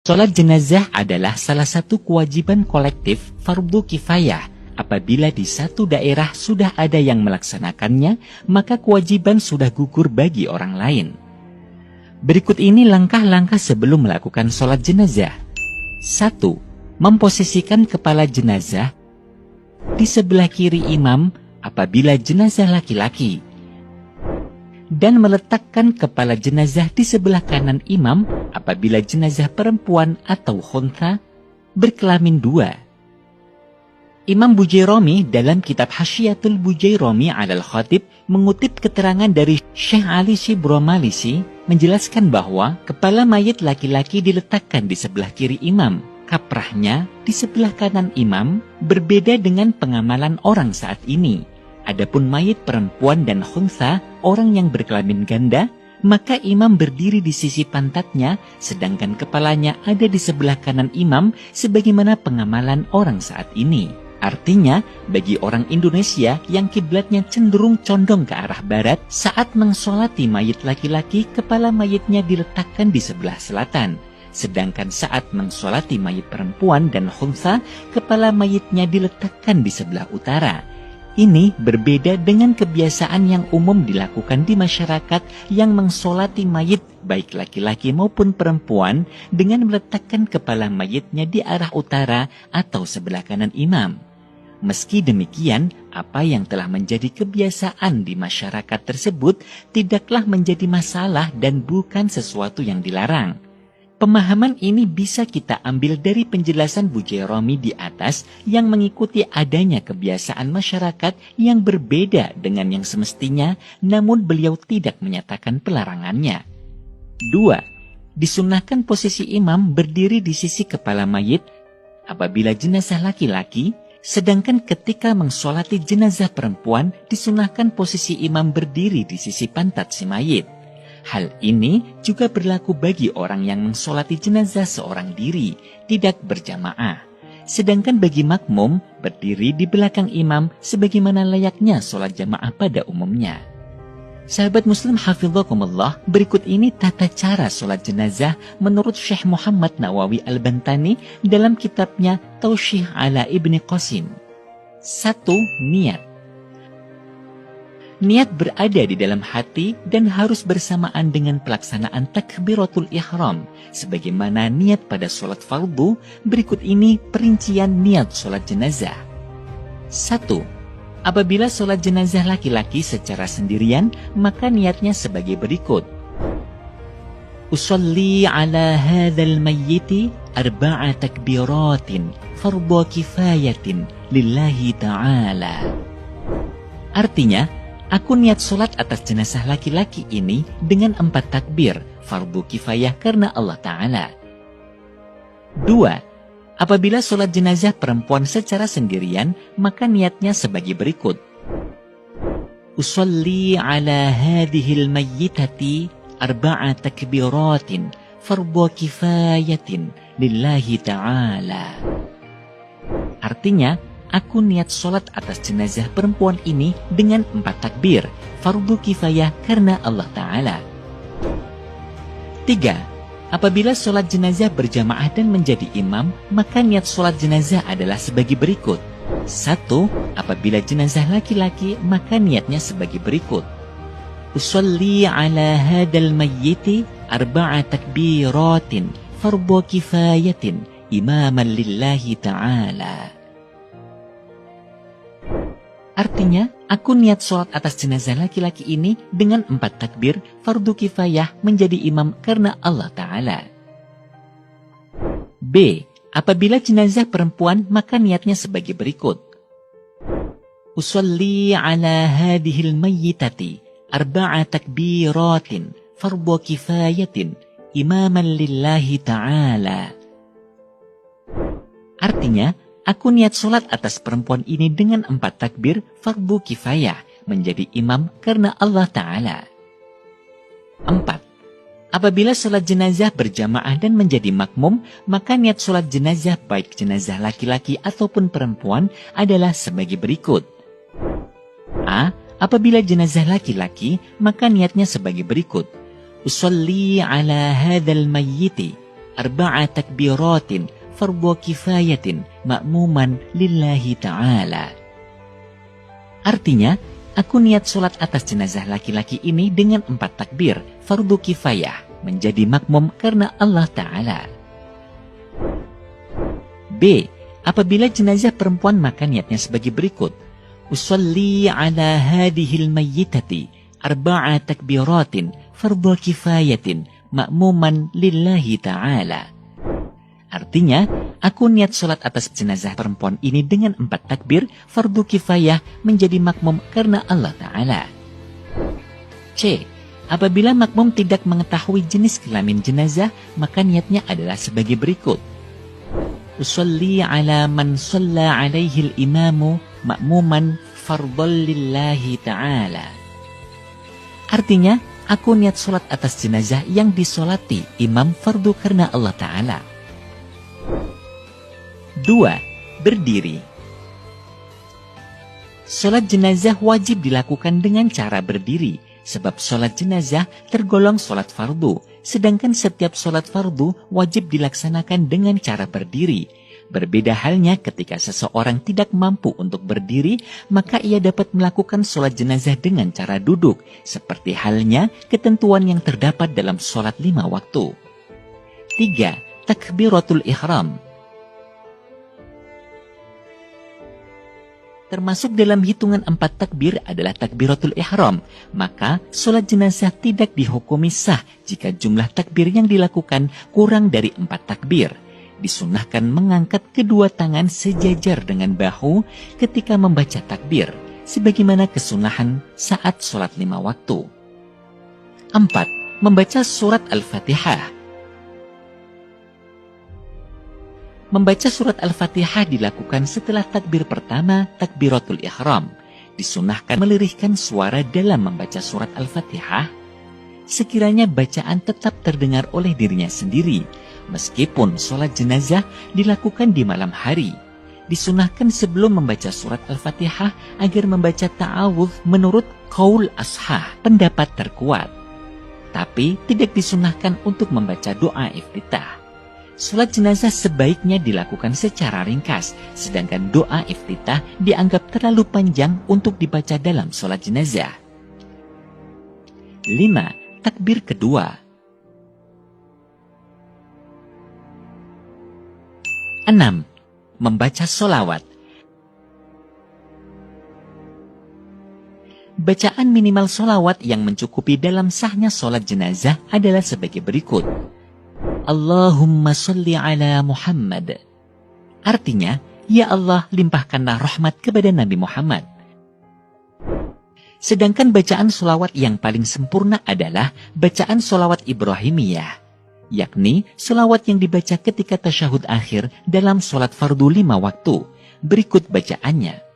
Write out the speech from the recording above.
Sholat jenazah adalah salah satu kewajiban kolektif fardu kifayah. Apabila di satu daerah sudah ada yang melaksanakannya, maka kewajiban sudah gugur bagi orang lain. Berikut ini langkah-langkah sebelum melakukan sholat jenazah. 1. Memposisikan kepala jenazah di sebelah kiri imam apabila jenazah laki-laki, dan meletakkan kepala jenazah di sebelah kanan imam apabila jenazah perempuan atau khuntha berkelamin dua. Imam Bujairami dalam kitab Hasyiatul Bujairami alal Khatib mengutip keterangan dari Syekh Ali Shibro Malisi menjelaskan bahwa kepala mayit laki-laki diletakkan di sebelah kiri imam, kaprahnya di sebelah kanan imam, berbeda dengan pengamalan orang saat ini. Adapun mayit perempuan dan khuntha, orang yang berkelamin ganda, maka imam berdiri di sisi pantatnya, sedangkan kepalanya ada di sebelah kanan imam sebagaimana pengamalan orang saat ini. Artinya, bagi orang Indonesia yang kiblatnya cenderung condong ke arah barat, saat mengsolati mayit laki-laki, kepala mayitnya diletakkan di sebelah selatan. Sedangkan saat mengsolati mayit perempuan dan khuntha, kepala mayitnya diletakkan di sebelah utara. Ini berbeda dengan kebiasaan yang umum dilakukan di masyarakat yang mengsolati mayit baik laki-laki maupun perempuan dengan meletakkan kepala mayitnya di arah utara atau sebelah kanan imam. Meski demikian, apa yang telah menjadi kebiasaan di masyarakat tersebut tidaklah menjadi masalah dan bukan sesuatu yang dilarang. Pemahaman ini bisa kita ambil dari penjelasan Bujairami di atas yang mengikuti adanya kebiasaan masyarakat yang berbeda dengan yang semestinya, namun beliau tidak menyatakan pelarangannya. 2. Disunahkan posisi imam berdiri di sisi kepala mayit apabila jenazah laki-laki, sedangkan ketika mengsolati jenazah perempuan disunahkan posisi imam berdiri di sisi pantat si mayit. Hal ini juga berlaku bagi orang yang mengsolati jenazah seorang diri, tidak berjamaah. Sedangkan bagi makmum, berdiri di belakang imam sebagaimana layaknya sholat jamaah pada umumnya. Sahabat muslim hafidhakumullah, berikut ini tata cara sholat jenazah menurut Syekh Muhammad Nawawi Al-Bantani dalam kitabnya Taushih ala Ibni Qasim. 1. Niat. Niat berada di dalam hati dan harus bersamaan dengan pelaksanaan takbiratul ihram. Sebagaimana niat pada sholat fardu, berikut ini perincian niat sholat jenazah. 1. Apabila sholat jenazah laki-laki secara sendirian, maka niatnya sebagai berikut. Usolli ala hadzal mayyiti arba'a takbiratin fardhu kifayatin lillahi ta'ala. Artinya, aku niat sholat atas jenazah laki-laki ini dengan 4 takbir, fardu kifayah karena Allah Ta'ala. 2. Apabila sholat jenazah perempuan secara sendirian, maka niatnya sebagai berikut. Usolli ala hadhil mayyitati arba'a takbiratin fardu kifayatin lillahi ta'ala. Artinya, aku niat sholat atas jenazah perempuan ini dengan 4 takbir, fardu kifayah karena Allah Ta'ala. 3. Apabila sholat jenazah berjamaah dan menjadi imam, maka niat sholat jenazah adalah sebagai berikut. 1. Apabila jenazah laki-laki, maka niatnya sebagai berikut. Usolli ala hadal mayyiti arba'a takbiratin fardu kifayatin imaman lillahi ta'ala. Artinya, aku niat sholat atas jenazah laki-laki ini dengan 4 takbir, fardu kifayah menjadi imam karena Allah Ta'ala. B. Apabila jenazah perempuan, maka niatnya sebagai berikut. Usolli ala hadhil mayyitati arba'a takbiratin fardu kifayatin imaman lillahi ta'ala. Artinya, aku niat sholat atas perempuan ini dengan 4 takbir fardu kifayah menjadi imam karena Allah Ta'ala. 4. Apabila sholat jenazah berjamaah dan menjadi makmum, maka niat sholat jenazah baik jenazah laki-laki ataupun perempuan adalah sebagai berikut. A. Apabila jenazah laki-laki, maka niatnya sebagai berikut. Usolli ala hadzal mayyiti arba'a takbiratin fardhu kifayatin ma'muman lillahi ta'ala. Artinya, aku niat sholat atas jenazah laki-laki ini dengan 4 takbir fardhu kifayah, menjadi makmum karena Allah Ta'ala. B. Apabila jenazah perempuan maka niatnya sebagai berikut. Usolli ala hadihil mayyitati arba'a takbiratin fardhu kifayatin ma'muman lillahi ta'ala. Artinya, aku niat sholat atas jenazah perempuan ini dengan 4 takbir fardhu kifayah, menjadi makmum karena Allah Ta'ala. C. Apabila makmum tidak mengetahui jenis kelamin jenazah, maka niatnya adalah sebagai berikut. Usolli ala man shalla alaihi al-imamu ma'muman fardhan lillahi ta'ala. Artinya, aku niat sholat atas jenazah yang disolati imam fardu karena Allah Ta'ala. 2. Berdiri. Sholat jenazah wajib dilakukan dengan cara berdiri, sebab sholat jenazah tergolong sholat fardu, sedangkan setiap sholat fardu wajib dilaksanakan dengan cara berdiri. Berbeda halnya ketika seseorang tidak mampu untuk berdiri, maka ia dapat melakukan sholat jenazah dengan cara duduk, seperti halnya ketentuan yang terdapat dalam sholat 5 waktu. 3. Takbiratul ihram. Termasuk dalam hitungan 4 takbir adalah takbiratul ihram, maka sholat jenazah tidak dihukumi sah jika jumlah takbir yang dilakukan kurang dari 4 takbir. Disunahkan mengangkat kedua tangan sejajar dengan bahu ketika membaca takbir, sebagaimana kesunahan saat sholat 5 waktu. 4. Membaca surat Al-Fatihah. Membaca surat Al-Fatihah dilakukan setelah takbir pertama, takbiratul ihram. Disunahkan melirihkan suara dalam membaca surat Al-Fatihah, sekiranya bacaan tetap terdengar oleh dirinya sendiri, meskipun sholat jenazah dilakukan di malam hari. Disunahkan sebelum membaca surat Al-Fatihah agar membaca ta'awudz menurut qaul ashah, pendapat terkuat. Tapi tidak disunahkan untuk membaca doa iftitah. Sholat jenazah sebaiknya dilakukan secara ringkas, sedangkan doa iftitah dianggap terlalu panjang untuk dibaca dalam sholat jenazah. 5. Takbir kedua. 6. Membaca sholawat. Bacaan minimal sholawat yang mencukupi dalam sahnya sholat jenazah adalah sebagai berikut. Allahumma sholli ala Muhammad. Artinya, ya Allah, limpahkanlah rahmat kepada Nabi Muhammad. Sedangkan bacaan sholawat yang paling sempurna adalah bacaan sholawat Ibrahimiyah, yakni sholawat yang dibaca ketika tasyahud akhir dalam sholat fardu 5 waktu. Berikut bacaannya.